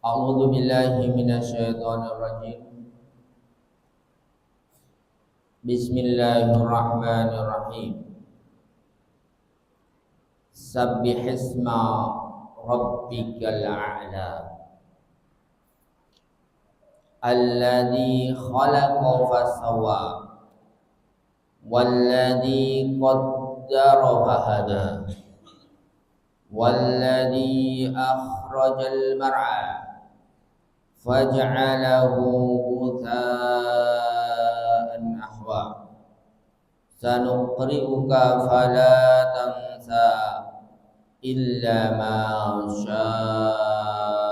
A'udzu billahi minasyaitonir rajim. Bismillahirrahmanirrahim. Sabbihisma rabbikal a'la. Alladzi khalaqa fasawwa. Walladzi qaddara fahada. Walladzi akhrajal mar'a faj'alahu ghutha'an ahwa. Sanuqri'uka fala tansa illa ma sya'allah.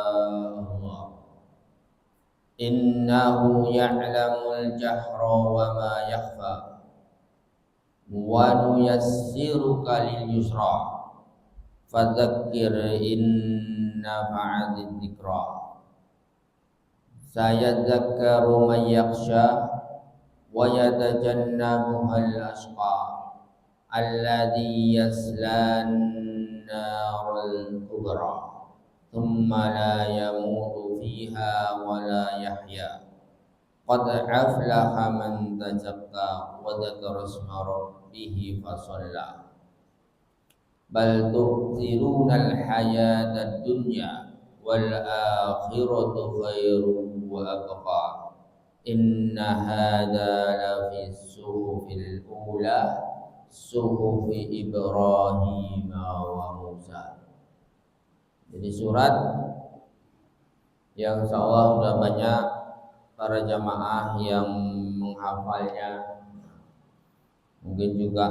Innahu ya'lamul jahra wa ma yakhfa. Wa nuyassiruka lil yusra. Fadzakir in nafa'ati dzikra. Sayadzakkaru man yakhsha wa yatajannabuhal ashqa alladzi yaslan narul kubra thumma la yamutu fiha wa la yahya. Qad aflaha man tazakka wa dzakara isma rabbih fasalla. Bal tu'thirunal hayatad dunya wal akhiratu khairum wa abqa. Inna hadza la fi suhufil ula suhufi Ibrahim wa Musa. Jadi surat yang insyaallah sudah banyak para jamaah yang menghafalnya. Mungkin juga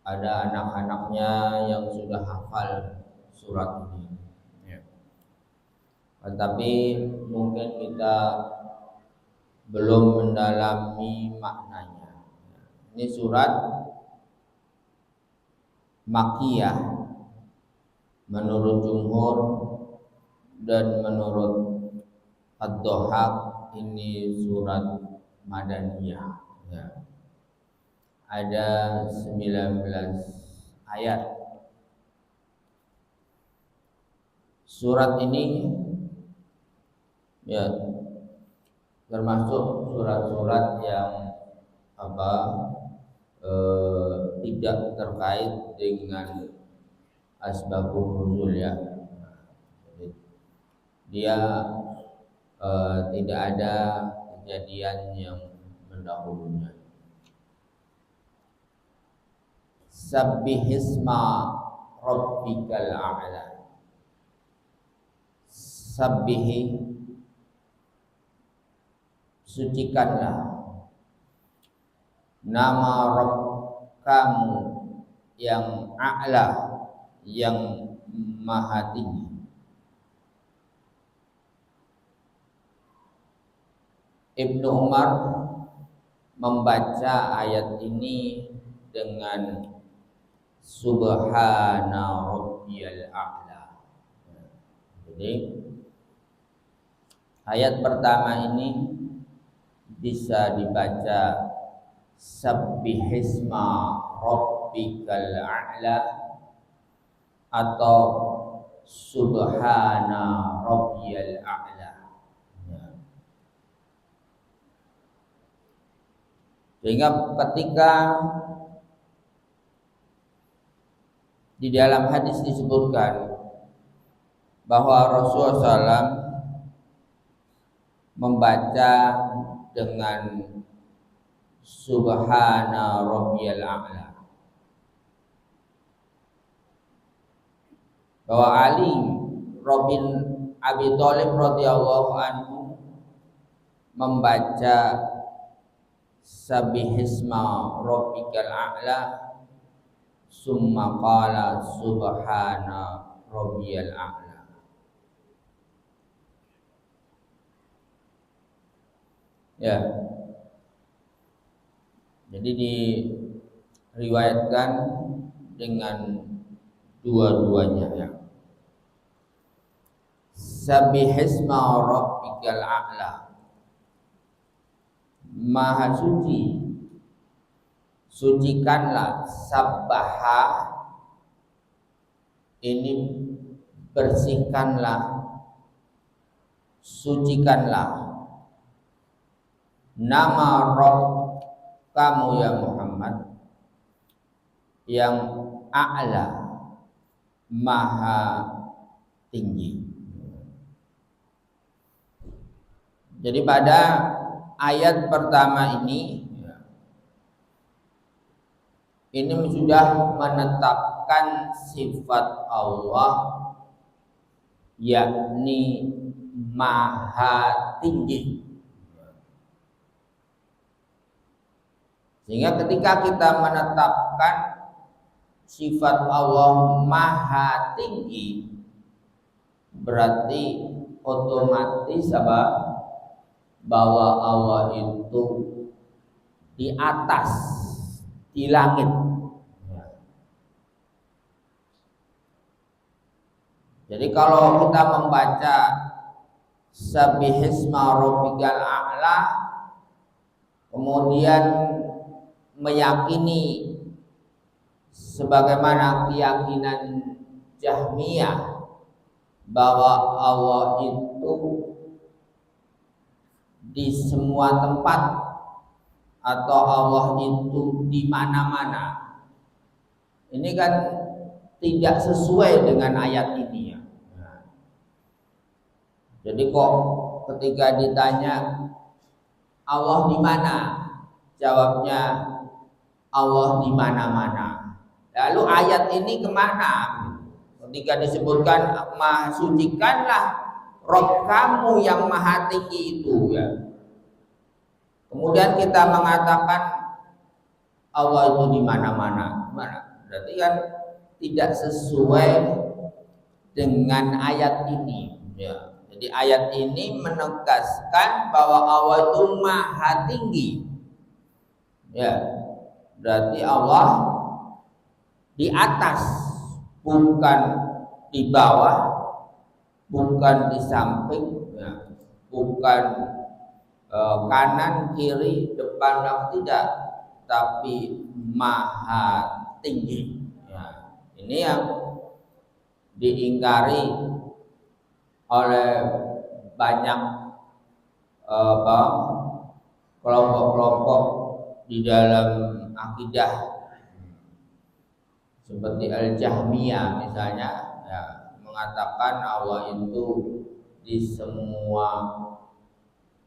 ada anak-anaknya yang sudah hafal surat ini. Tetapi mungkin kita belum mendalami maknanya. Ini surat Makkiyah menurut jumhur dan menurut Ad-Dhahhak ini surat Madaniyah. Ada 19 ayat. Surat ini termasuk surat-surat yang tidak terkait dengan asbabun nuzul ya. Dia tidak ada kejadian yang mendahulunya. Sabbihisma rabbikal a'la. Sabbihi, sucikanlah nama Rabb kamu yang a'la, yang maha tinggi. Ibnu Umar membaca ayat ini dengan Subhana Rabbiyal A'la. Jadi ayat pertama ini bisa dibaca Sabbihisma Rabbikal A'la atau Subhana Rabbiyal A'la. Sehingga ketika di dalam hadis disebutkan bahwa Rasulullah SAW membaca dengan Subhana Rabbiyal A'la, bahwa Ali bin Abi Thalib radhiyallahu anhu membaca Sabbihisma Rabbikal A'la summa qala Subhana Rabbiyal A'la. Ya. Jadi diriwayatkan dengan dua-duanya ya. Sabbihisma Rabbikal A'la, Maha suci, sucikanlah. Sabbaha ini bersihkanlah sucikanlah nama Rabb kamu ya Muhammad yang a'la, maha tinggi. Jadi pada ayat pertama ini sudah menetapkan sifat Allah yakni maha tinggi. Sehingga ketika kita menetapkan sifat Allah maha tinggi, berarti otomatis apa? Bahwa Allah itu di atas, di langit. Jadi kalau kita membaca Sabbihisma rabbikal a'la, kemudian meyakini sebagaimana keyakinan Jahmiyah bahwa Allah itu di semua tempat atau Allah itu di mana-mana. Ini kan tidak sesuai dengan ayat ini ya. Jadi kok ketika ditanya Allah di mana? Jawabnya Allah di mana-mana. Lalu ayat ini kemana? Ketika disebutkan maha sucikanlah Rabb kamu yang maha tinggi itu ya. Kemudian kita mengatakan Allah itu di mana-mana. Berarti kan tidak sesuai dengan ayat ini ya. Jadi ayat ini menegaskan bahwa Allah itu maha tinggi. Ya. Berarti Allah di atas, bukan di bawah, bukan di samping, ya. Bukan kanan, kiri, depan, belakang, tidak, tapi maha tinggi. Ya. Ini yang diingkari oleh banyak kelompok-kelompok di dalam akidah seperti Al-Jahmiyah misalnya ya, mengatakan Allah itu di semua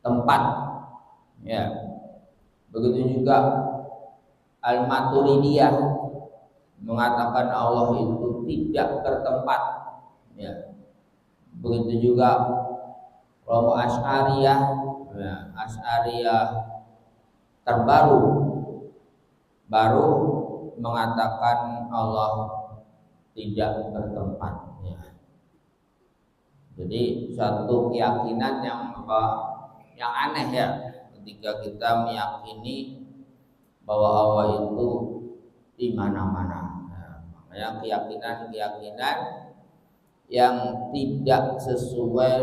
tempat ya. Begitu juga Al-Maturidiyah mengatakan Allah itu tidak bertempat ya. Begitu juga kelompok Asy'ariyah ya, Asy'ariyah terbaru baru mengatakan Allah tidak bertempat ya. Jadi satu keyakinan yang aneh ya ketika kita meyakini bahwa Allah itu di mana-mana. Nah, makanya keyakinan yang tidak sesuai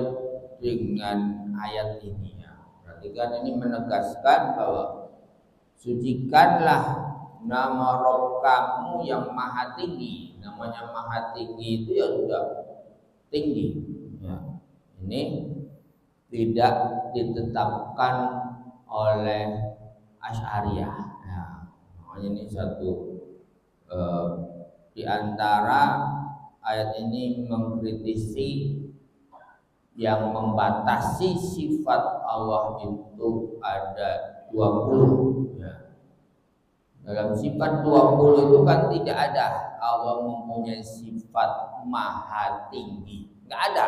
dengan ayat ini ya. Berarti kan ini menegaskan bahwa sucikanlah nama Rabb kamu yang maha tinggi. Namanya maha tinggi itu ya sudah tinggi ya. Ini tidak ditetapkan oleh Asy'ariyah ya. Makanya ini satu di antara ayat ini mengkritisi yang membatasi sifat Allah itu ada 20 ya. Dalam sifat 20 itu kan tidak ada Allah mempunyai sifat maha tinggi, enggak ada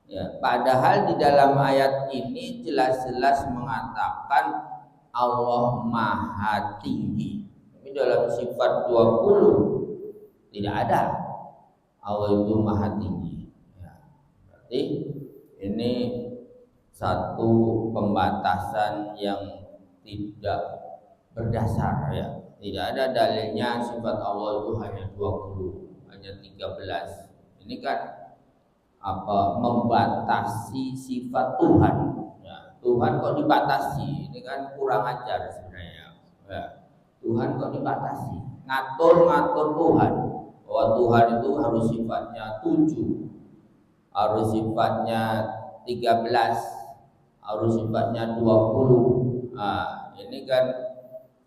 ya. Padahal di dalam ayat ini jelas-jelas mengatakan Allah maha tinggi. Tapi dalam sifat 20 tidak ada Allah itu maha tinggi ya. Berarti ini satu pembatasan yang tidak berdasar ya. Tidak ada dalilnya sifat Allah itu hanya 20, hanya 13. Ini kan membatasi sifat Tuhan ya. Tuhan kok dibatasi? Ini kan kurang ajar sebenarnya ya. Tuhan kok dibatasi? Ngatur Tuhan bahwa Tuhan itu harus sifatnya 7, harus sifatnya 13 harus sifatnya 20. Nah, ini kan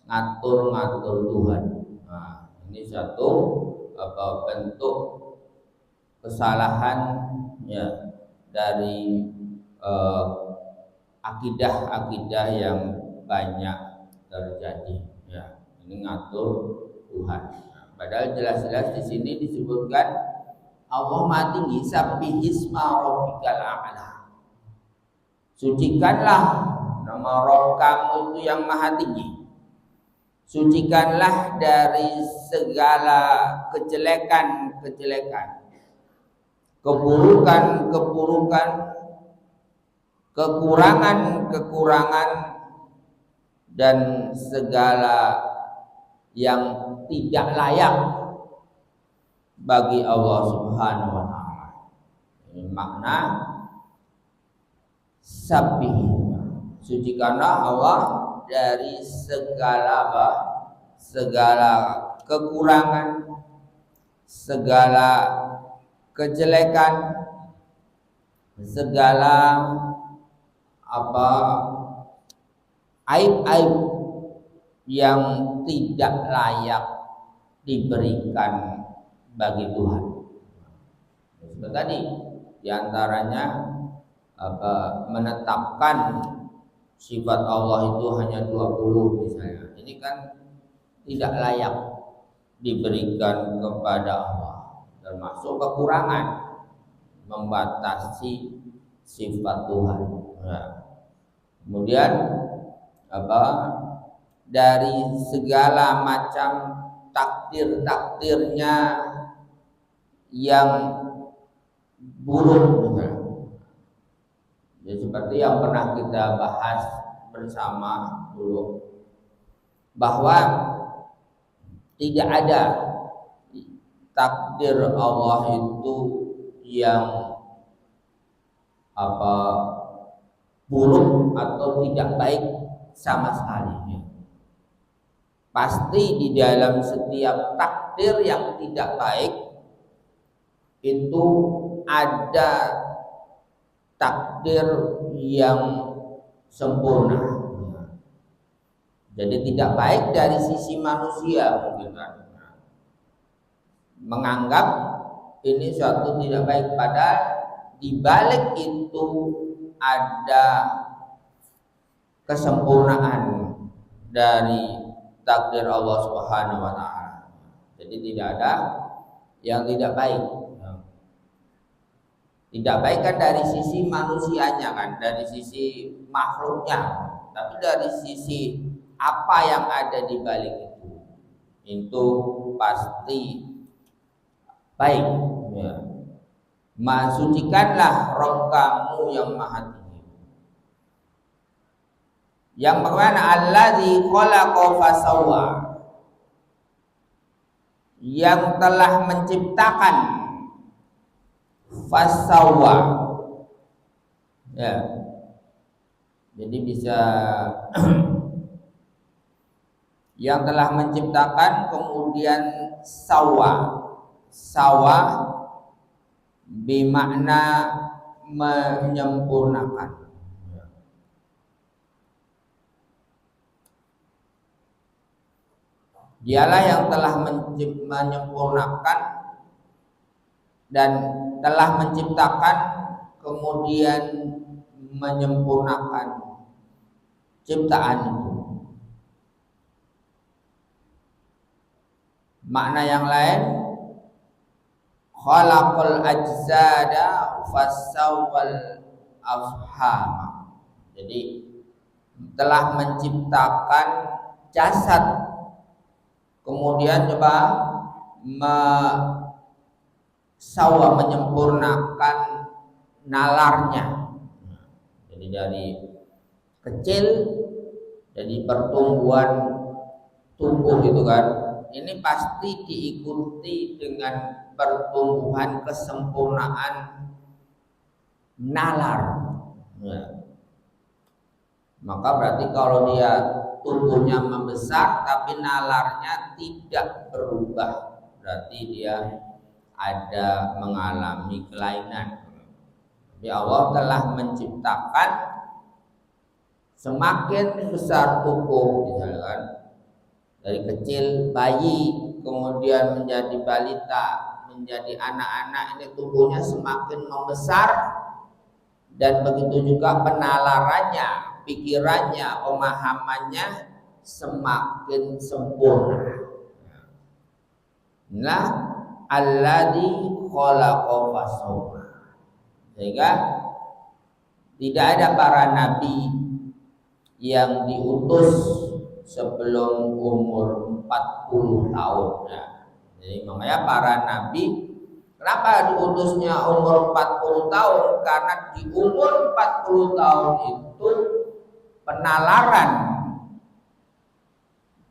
ngatur-ngatur Tuhan. Nah, ini satu bentuk kesalahan ya dari akidah-akidah yang banyak terjadi ya. Ini ngatur Tuhan. Nah, padahal jelas-jelas di sini disebutkan Allah Maha Tinggi, sabbihisma rabbikal a'la. Sucikanlah nama Rabb kamu itu yang Maha Tinggi. Sucikanlah dari segala kejelekan-kejelekan, keburukan-keburukan, kekurangan-kekurangan, dan segala yang tidak layak bagi Allah Subhanahu wa taala. Ini makna sabbih. Sucikanlah Allah dari segala kekurangan, segala kejelekan, segala aib-aib yang tidak layak diberikan bagi Tuhan. Seperti tadi, diantaranya menetapkan sifat Allah itu hanya 20 misalnya. Ini kan tidak layak diberikan kepada Allah, termasuk kekurangan, membatasi sifat Tuhan. Nah, kemudian dari segala macam takdir-takdirnya yang buruk misalnya. Ya, seperti yang pernah kita bahas bersama dulu, bahwa tidak ada takdir Allah itu yang buruk atau tidak baik sama sekali. Pasti di dalam setiap takdir yang tidak baik itu ada takdir yang sempurna. Jadi tidak baik dari sisi manusia mungkin kan, menganggap ini suatu tidak baik, padahal di balik itu ada kesempurnaan dari takdir Allah Subhanahu wa taala. Jadi tidak ada yang tidak baik. Tidak baik kan dari sisi manusianya kan, dari sisi makhluknya, tapi dari sisi apa yang ada di balik itu pasti baik. Ya. Sucikanlah Rabb kamu yang Maha Tinggi. Yang bagaimana? Alladzi khalaqa fasawwa, yang telah menciptakan fasawwa. Ya. Jadi bisa yang telah menciptakan kemudian sawa. Sawa bermakna menyempurnakan. Dialah yang telah menyempurnakan dan telah menciptakan kemudian menyempurnakan ciptaan itu. Makna yang lain, khalaqal ajzada fasawwal afham. Jadi telah menciptakan jasad, kemudian menyempurnakan nalarnya. Jadi dari kecil, jadi pertumbuhan tubuh gitu kan, ini pasti diikuti dengan pertumbuhan kesempurnaan nalar. Ya. Maka berarti kalau dia tubuhnya membesar tapi nalarnya tidak berubah, berarti dia ada mengalami kelainan. Jadi Allah telah menciptakan semakin besar tubuh, misalkan dari kecil bayi, kemudian menjadi balita, menjadi anak-anak, ini tubuhnya semakin membesar, dan begitu juga penalarannya, pikirannya, pemahamannya semakin sempurna. Nah, alladzi khalaqa fasawwa. Sehingga tidak ada para nabi yang diutus sebelum umur 40 tahun. Nah, jadi makanya para nabi, kenapa diutusnya umur 40 tahun? Karena di umur 40 tahun itu penalaran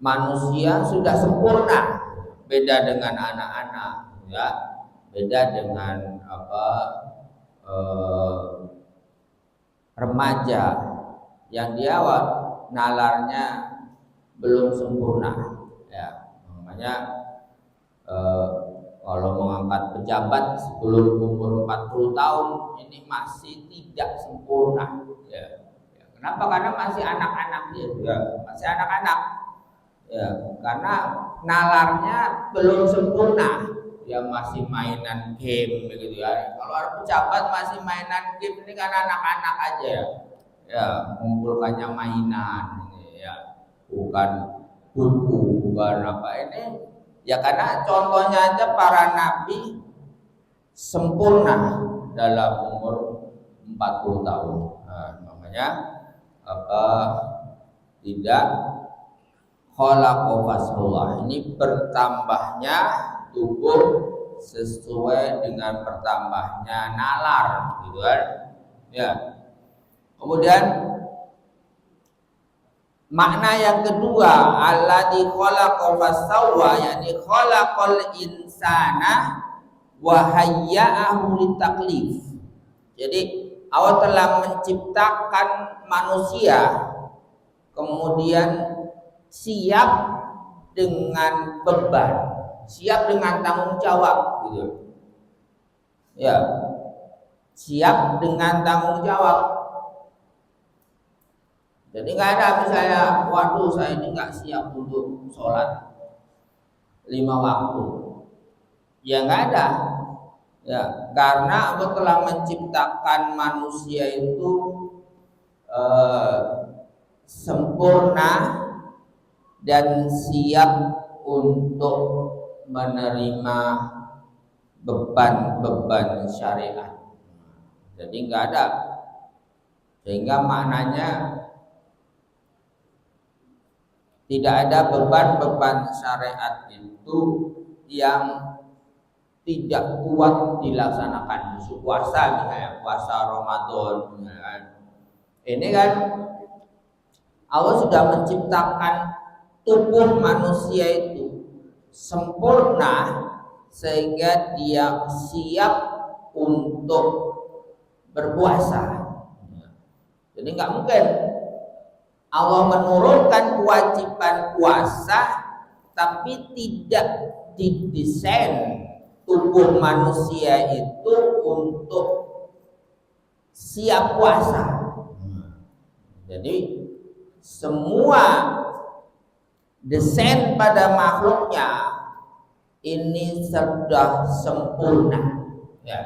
manusia sudah sempurna. Beda dengan anak-anak, ya. Beda dengan remaja yang dia nalarnya belum sempurna, ya. Makanya kalau mengangkat pejabat sebelum umur 40 tahun ini masih tidak sempurna, ya. Kenapa? Karena masih anak-anak dia, ya. Masih anak-anak, ya. Karena nalarnya belum sempurna, dia masih mainan game begitu ya. Kalau ada pejabat masih mainan game, ini kan anak-anak aja, ya, mengumpulkannya mainan ini, ya, bukan buku, bukan apa ini, ya. Karena contohnya aja para nabi sempurna dalam umur 40 tahun. Nah, makanya tidak khalaqa fasawwa, ini bertambahnya tubuh sesuai dengan bertambahnya nalar, gitu kan, ya. Kemudian makna yang kedua, alladzi khalaqa fasawwa, yakni khalaqal insana wa hayya'ahu litaklif. Jadi Allah telah menciptakan manusia, kemudian siap dengan beban, siap dengan tanggung jawab, gitu. Ya, siap dengan tanggung jawab. Jadi nggak ada misalnya, waduh saya ini nggak siap untuk sholat 5 waktu, ya nggak ada, ya. Karena Allah telah menciptakan manusia itu sempurna dan siap untuk menerima beban-beban syariat. Jadi nggak ada, sehingga maknanya tidak ada beban-beban syariat itu yang tidak kuat dilaksanakan. Puasa misalnya, puasa Ramadan, ini kan Allah sudah menciptakan tubuh manusia itu sempurna sehingga dia siap untuk berpuasa. Jadi nggak mungkin Allah menurunkan kewajiban puasa tapi tidak didesain tubuh manusia itu untuk siap puasa. Jadi semua desain pada makhluknya ini sudah sempurna, ya.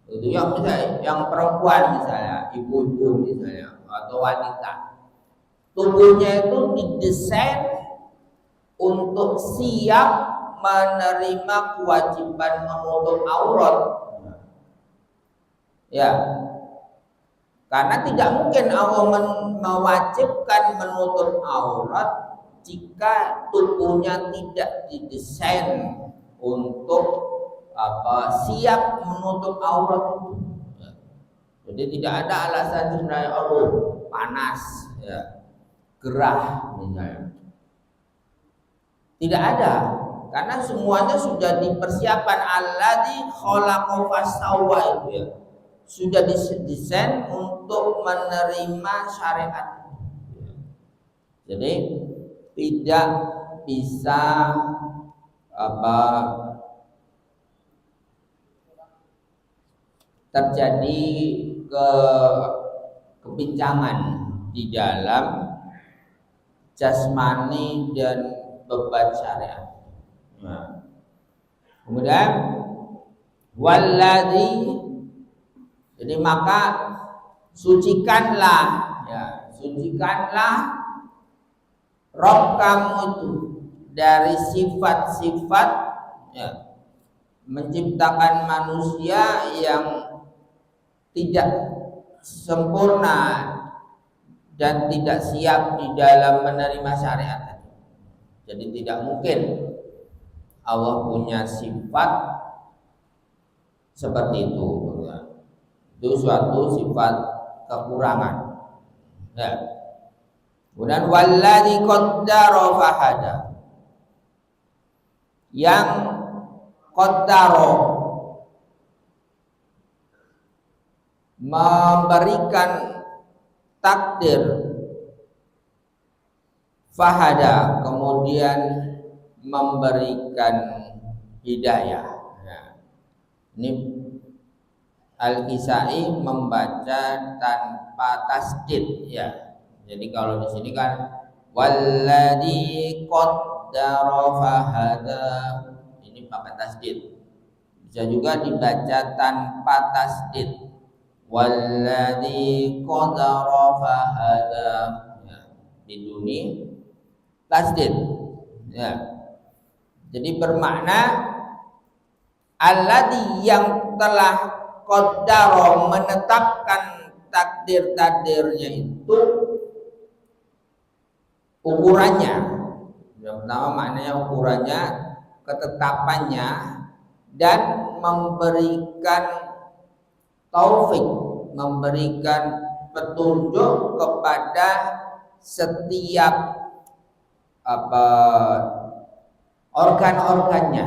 Itu yang misalnya, yang perempuan misalnya, ibu-ibu misalnya, atau wanita, tubuhnya itu didesain untuk siap menerima kewajiban menutup aurat, ya. Karena tidak mungkin Allah mewajibkan menutup aurat jika tubuhnya tidak didesain untuk siap menutup aurat itu. Jadi tidak ada alasan sebenarnya, panas, ya, gerah misalnya. Tidak ada, karena semuanya sudah dipersiapkan. Alladzi khalaqa fasawwa itu, ya, sudah didesain untuk menerima syariat. Jadi tidak bisa terjadi kebincangan di dalam jasmani dan beban syariat. Nah, kemudian walladzi, jadi maka sucikanlah, ya, sucikanlah Rabb kamu itu dari sifat-sifat, ya, menciptakan manusia yang tidak sempurna dan tidak siap di dalam menerima syariat. Jadi tidak mungkin Allah punya sifat seperti itu. Itu suatu sifat kekurangan. Ya. Kemudian walladzi qaddara fahada, yang qaddara memberikan takdir, fahada kemudian memberikan hidayah. Nah, ini Al-Kisai membaca tanpa tasdid, ya. Jadi kalau di sini kan walladzi qaddara fahada, ini pakai tasdid. Bisa juga dibaca tanpa tasdid. Walladzi qaddara fahada, ya, diduni tasdid, ya. Jadi bermakna alladzi, yang telah qaddara menetapkan takdir-takdirnya itu ukurannya. Yang pertama maknanya ukurannya, ketetapannya, dan memberikan taufik, memberikan petunjuk kepada setiap organ-organnya,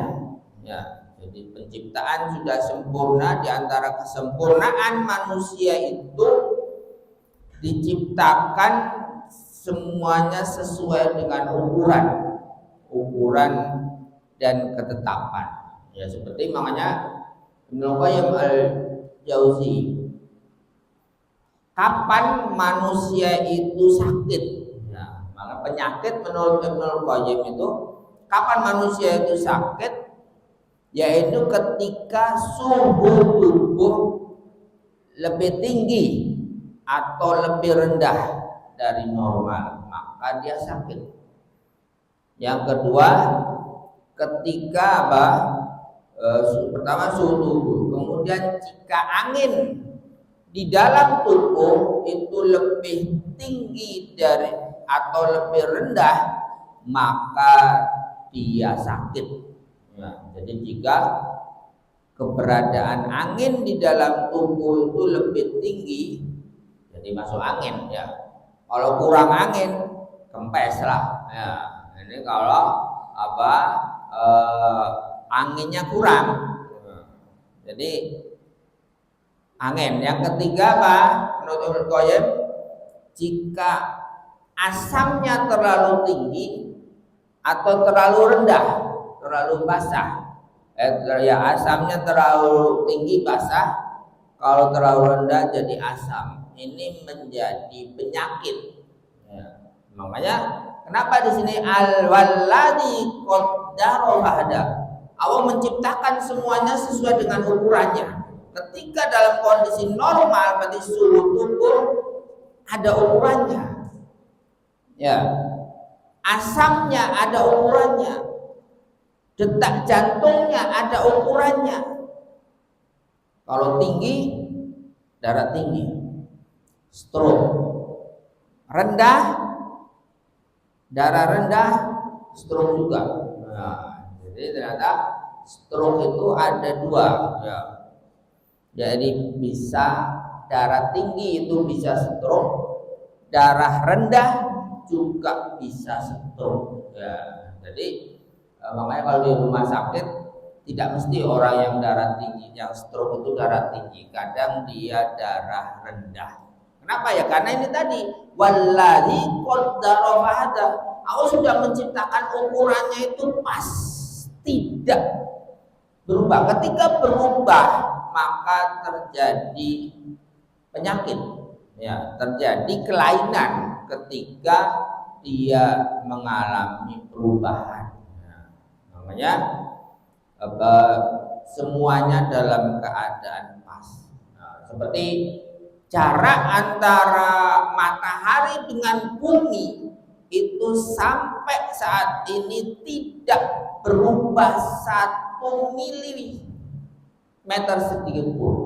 ya. Jadi penciptaan sudah sempurna. Di antara kesempurnaan manusia itu diciptakan semuanya sesuai dengan ukuran dan ketetapan, ya. Seperti makanya Ibnu Qayyim al-Jauzi, kapan manusia itu sakit, ya, maka penyakit menurut Ibnu Qayyim itu, kapan manusia itu sakit, yaitu ketika suhu tubuh lebih tinggi atau lebih rendah dari normal, maka dia sakit. Yang kedua, ketika pertama suhu tubuh, kemudian jika angin di dalam tubuh itu lebih tinggi dari atau lebih rendah, maka dia sakit. Ya, jadi jika keberadaan angin di dalam tubuh itu lebih tinggi, jadi masuk angin, ya. Kalau kurang angin, kempes lah. Ya, ini kalau anginnya kurang, jadi angin. Yang ketiga menurut Ibnu Qayyim, jika asamnya terlalu tinggi atau terlalu rendah, terlalu basah, ya, asamnya terlalu tinggi basah, kalau terlalu rendah jadi asam. Ini menjadi penyakit, ya. Makanya kenapa di sini al-walladzi qaddara fahada, Allah menciptakan semuanya sesuai dengan ukurannya. Ketika dalam kondisi normal, berarti suhu tubuh ada ukurannya, ya. Asamnya ada ukurannya, detak jantungnya ada ukurannya. Kalau tinggi, darah tinggi, stroke. Rendah, darah rendah, stroke juga. Nah, jadi ternyata stroke itu ada dua, ya. Jadi bisa darah tinggi itu bisa stroke, darah rendah juga bisa stroke, ya. Jadi makanya kalau di rumah sakit tidak mesti orang yang darah tinggi, yang stroke itu darah tinggi, kadang dia darah rendah. Kenapa ya? Karena ini tadi walladzi qaddara fahada, Allah sudah menciptakan ukurannya itu pas, tidak berubah. Ketika berubah, maka terjadi penyakit, ya, terjadi kelainan ketika dia mengalami perubahan. Namanya semuanya dalam keadaan pas. Seperti jarak antara matahari dengan bumi itu sampai saat ini tidak berubah 1 milimeter sedikit pun.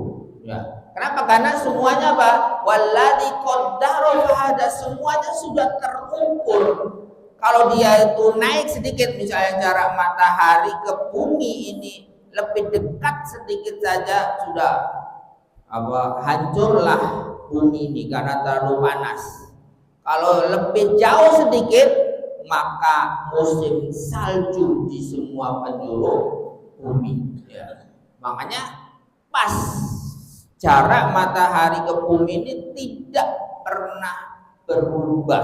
Ya. Kenapa? Karena semuanya apa? Walladzi qaddara fahada, semuanya sudah terukur. Kalau dia itu naik sedikit, misalnya jarak matahari ke bumi ini lebih dekat sedikit saja sudah hancurlah bumi ini karena terlalu panas. Kalau lebih jauh sedikit, maka musim salju di semua penjuru bumi. Ya. Makanya pas jarak matahari ke bumi ini tidak pernah berubah.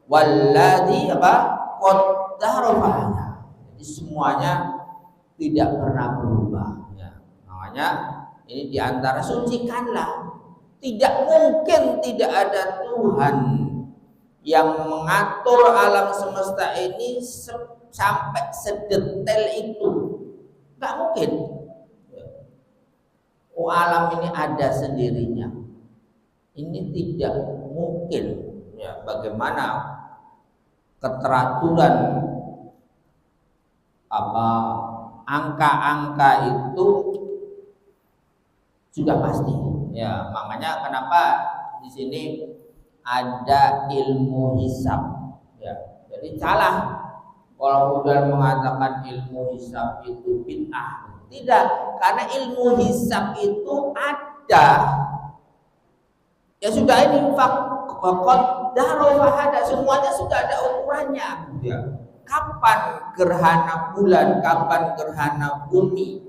Walladzi qaddara fahada. Jadi semuanya tidak pernah berubah. Ya. Makanya ini diantara sucikanlah. Tidak mungkin tidak ada Tuhan yang mengatur alam semesta ini sampai sedetail itu. Nggak mungkin. Oh, alam ini ada sendirinya. Ini tidak mungkin. Ya, bagaimana keteraturan angka-angka itu sudah pasti. Ya, makanya kenapa di sini ada ilmu hisab. Ya, jadi salah kalau kemudian mengatakan ilmu hisab itu bid'ah. Tidak, karena ilmu hisab itu ada. Ya sudah, ini qaddara fahada, semuanya sudah ada ukurannya. Ya. Kapan gerhana bulan, kapan gerhana bumi,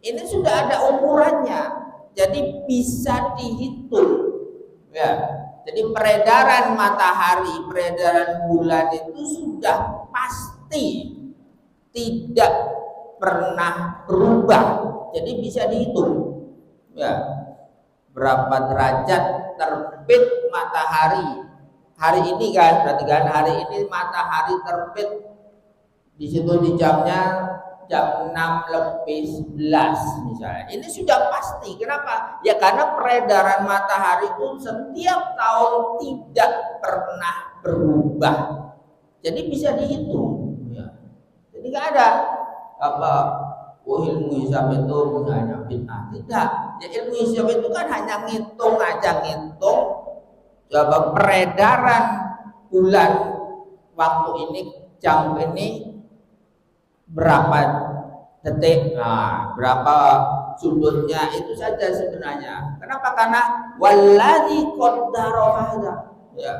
ini sudah ada ukurannya. Jadi bisa dihitung. Ya. Jadi peredaran matahari, peredaran bulan itu sudah pasti tidak pernah berubah. Jadi bisa dihitung. Ya. Berapa derajat terbit matahari hari ini kan? Berarti kan hari ini matahari terbit di situ di jamnya jam 6:11 misalnya. Ini sudah pasti. Kenapa? Ya karena peredaran matahari itu setiap tahun tidak pernah berubah. Jadi bisa dihitung. Ya. Jadi nggak ada ilmu hisab itu misalnya bid'ah. Tidak. Ya, ilmu hisab itu kan hanya ngitung aja, ngitung peredaran bulan waktu ini, jam ini berapa detik, berapa sudutnya, itu saja sebenarnya. Kenapa? Karena walladzi qaddara fahada. Ya.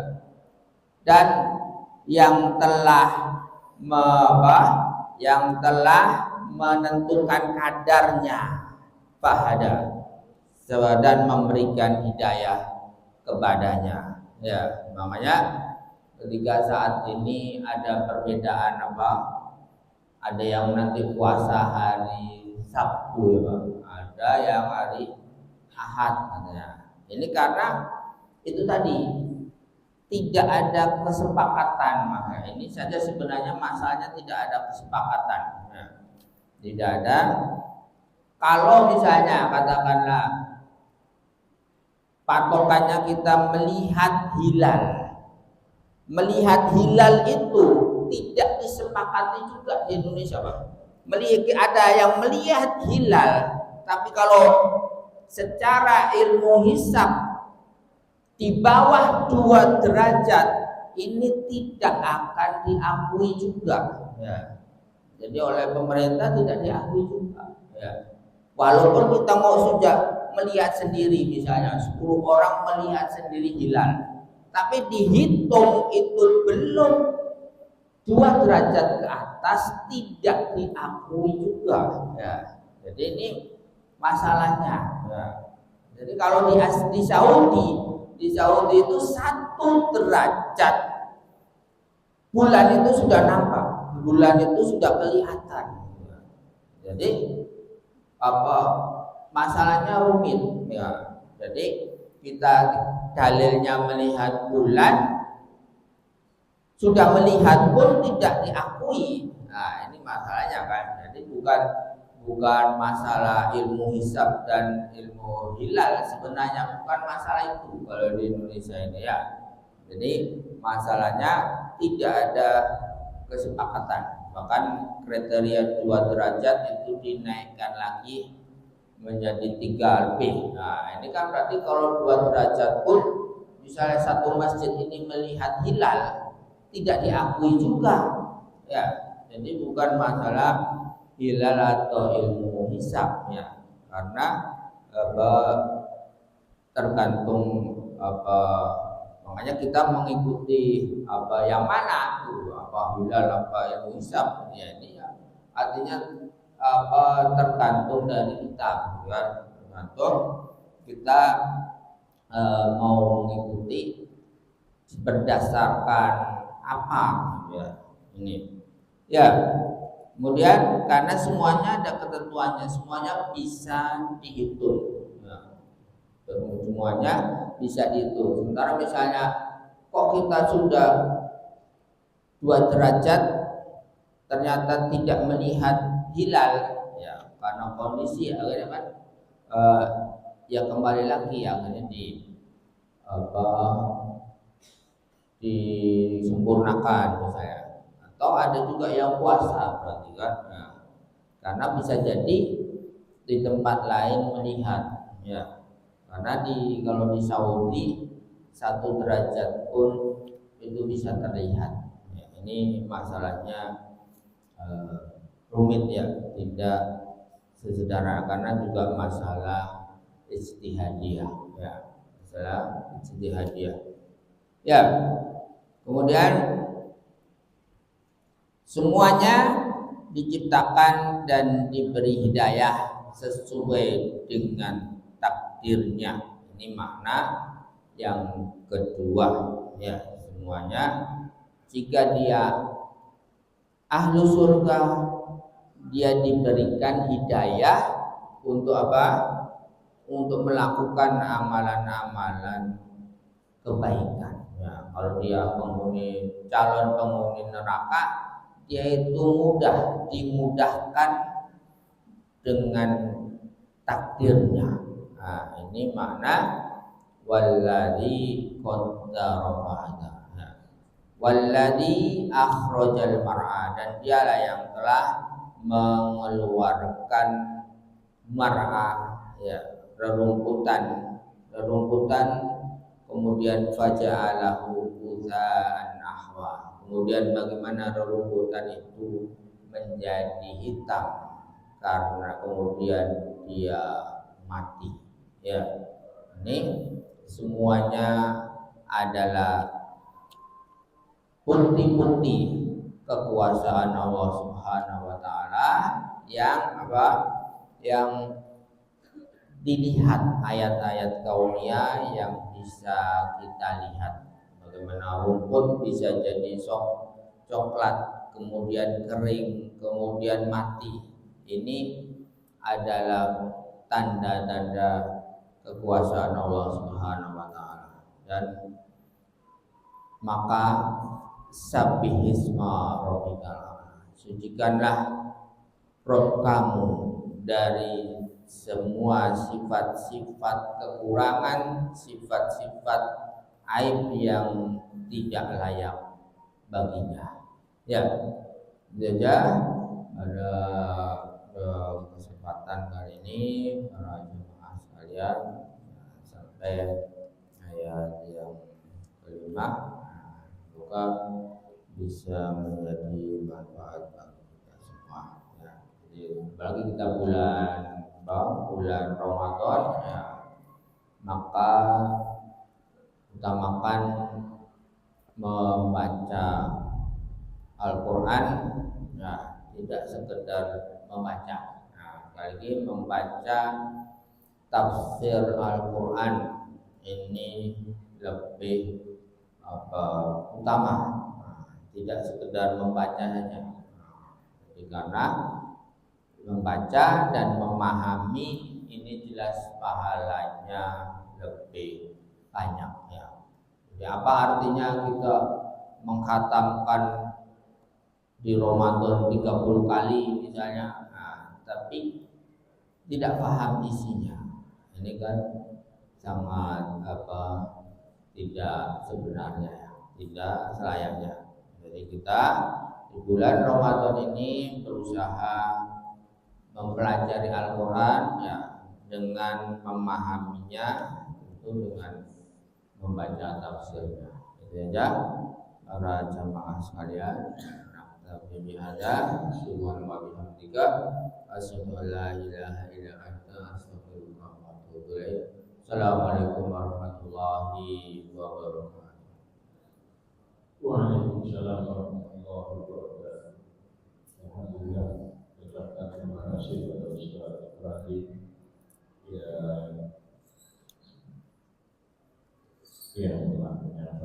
Dan yang telah menentukan kadarnya fahada dan memberikan hidayah kepadanya. Ya, makanya ketika saat ini ada perbedaan ada yang nanti puasa hari Sabtu, ada yang hari Ahad katanya. Ini karena itu tadi tidak ada kesepakatan. Maka ini saja sebenarnya masalahnya, tidak ada kesepakatan. Nah, tidak ada. Kalau misalnya katakanlah patokannya kita melihat hilal. Melihat hilal itu tidak disepakati juga di Indonesia, Pak. Ada yang melihat hilal, tapi kalau secara ilmu hisab di bawah 2 derajat ini tidak akan diakui juga. Ya. Jadi oleh pemerintah tidak diakui juga. Ya. Walaupun kita mau sudah melihat sendiri, misalnya 10 orang melihat sendiri hilal, tapi dihitung itu belum 2 derajat ke atas, tidak diakui juga. Ya. Jadi ini masalahnya. Ya. Jadi kalau di Saudi itu 1 derajat bulan itu sudah nampak, bulan itu sudah kelihatan. Jadi masalahnya rumit ya. Jadi kita dalilnya melihat bulan, sudah melihat pun tidak diakui. Nah, ini masalahnya kan. Jadi bukan masalah ilmu hisab dan ilmu hilal, sebenarnya bukan masalah itu kalau di Indonesia ini ya. Jadi masalahnya tidak ada kesepakatan. Bahkan kriteria 2 derajat itu dinaikkan lagi menjadi 3 lebih. Nah, ini kan berarti kalau 2 derajat pun misalnya satu masjid ini melihat hilal tidak diakui juga. Ya, jadi bukan masalah hilal atau ilmu hisab ya. Karena tergantung makanya kita mengikuti yang mana tuh, apa hilal apa ilmu hisab ya. Ini ya artinya tergantung dari kita ya, tergantung kita mau mengikuti berdasarkan apa ya ini ya. Kemudian karena semuanya ada ketentuannya, semuanya bisa dihitung ya. Semuanya bisa dihitung. Sementara misalnya kok kita sudah 2 derajat ternyata tidak melihat hilal ya, karena kondisi akhirnya kan ya kembali lagi akhirnya disempurnakan misalnya. Atau ada juga yang puasa berarti kan ya. Karena bisa jadi di tempat lain melihat ya. Karena kalau di Saudi 1 derajat pun itu bisa terlihat ya. Ini masalahnya rumit ya, tidak sesederhana karena juga masalah ijtihadiyah ya, masalah ijtihadiyah ya. Kemudian semuanya diciptakan dan diberi hidayah sesuai dengan takdirnya. Ini makna yang kedua ya. Semuanya jika dia ahlu surga, dia diberikan hidayah untuk apa? Untuk melakukan amalan-amalan kebaikan ya. Kalau dia calon penghuni neraka, dia itu dimudahkan dengan takdirnya. Nah, ini makna walladzi qaddara fahada. Walladzi akhrajal mar'a, dan dialah yang telah mengeluarkan mar'a ya, rerumputan kemudian faja'alahu quzaan ahwa. Kemudian bagaimana rerumputan itu menjadi hitam karena kemudian dia mati ya. Ini semuanya adalah bukti-bukti kekuasaan Allah Subhanahu wa taala yang yang dilihat, ayat-ayat kauniyah yang bisa kita lihat. Bagaimana rumput bisa jadi coklat, kemudian kering, kemudian mati. Ini adalah tanda-tanda kekuasaan Allah Subhanahu wa taala. Dan maka sabbihisma rabbikal, sucikanlah Rob kamu dari semua sifat-sifat kekurangan, sifat-sifat aib yang tidak layak baginya. Ya, saja pada kesempatan kali ini para jemaah sekalian sampai ayat yang kelima. Semoga bisa menjadi manfaat bagi kita semua. Ya, jadi apalagi kita bulan Ramadan ya, maka utamakan membaca Al-Quran ya, tidak sekedar membaca. Nah, kali ini membaca tafsir Al-Quran ini lebih utama, tidak sekedar membaca saja. Jadi karena membaca dan memahami ini jelas pahalanya lebih banyak ya. Jadi apa artinya kita mengkhatamkan di Ramadan 30 kali misalnya, tapi tidak paham isinya. Ini kan sangat tidak sebenarnya ya, tidak selayaknya. Jadi kita di bulan Ramadan ini berusaha mempelajari Al-Quran ya, dengan memahaminya itu dengan membaca tafsirnya. Itu saja para jamaah sekalian. Tapi bihada subhanallahi wa bihamdika asyhadu an la ilaha illa anta astaghfiruka wa atubu ilaik. Assalamualaikum warahmatullahi wabarakatuh. Waalaikumsalam warahmatullahi wabarakatuh. Alhamdulillah, terima kasih kepada Ustaz Ibrahim yang telah menyampaikan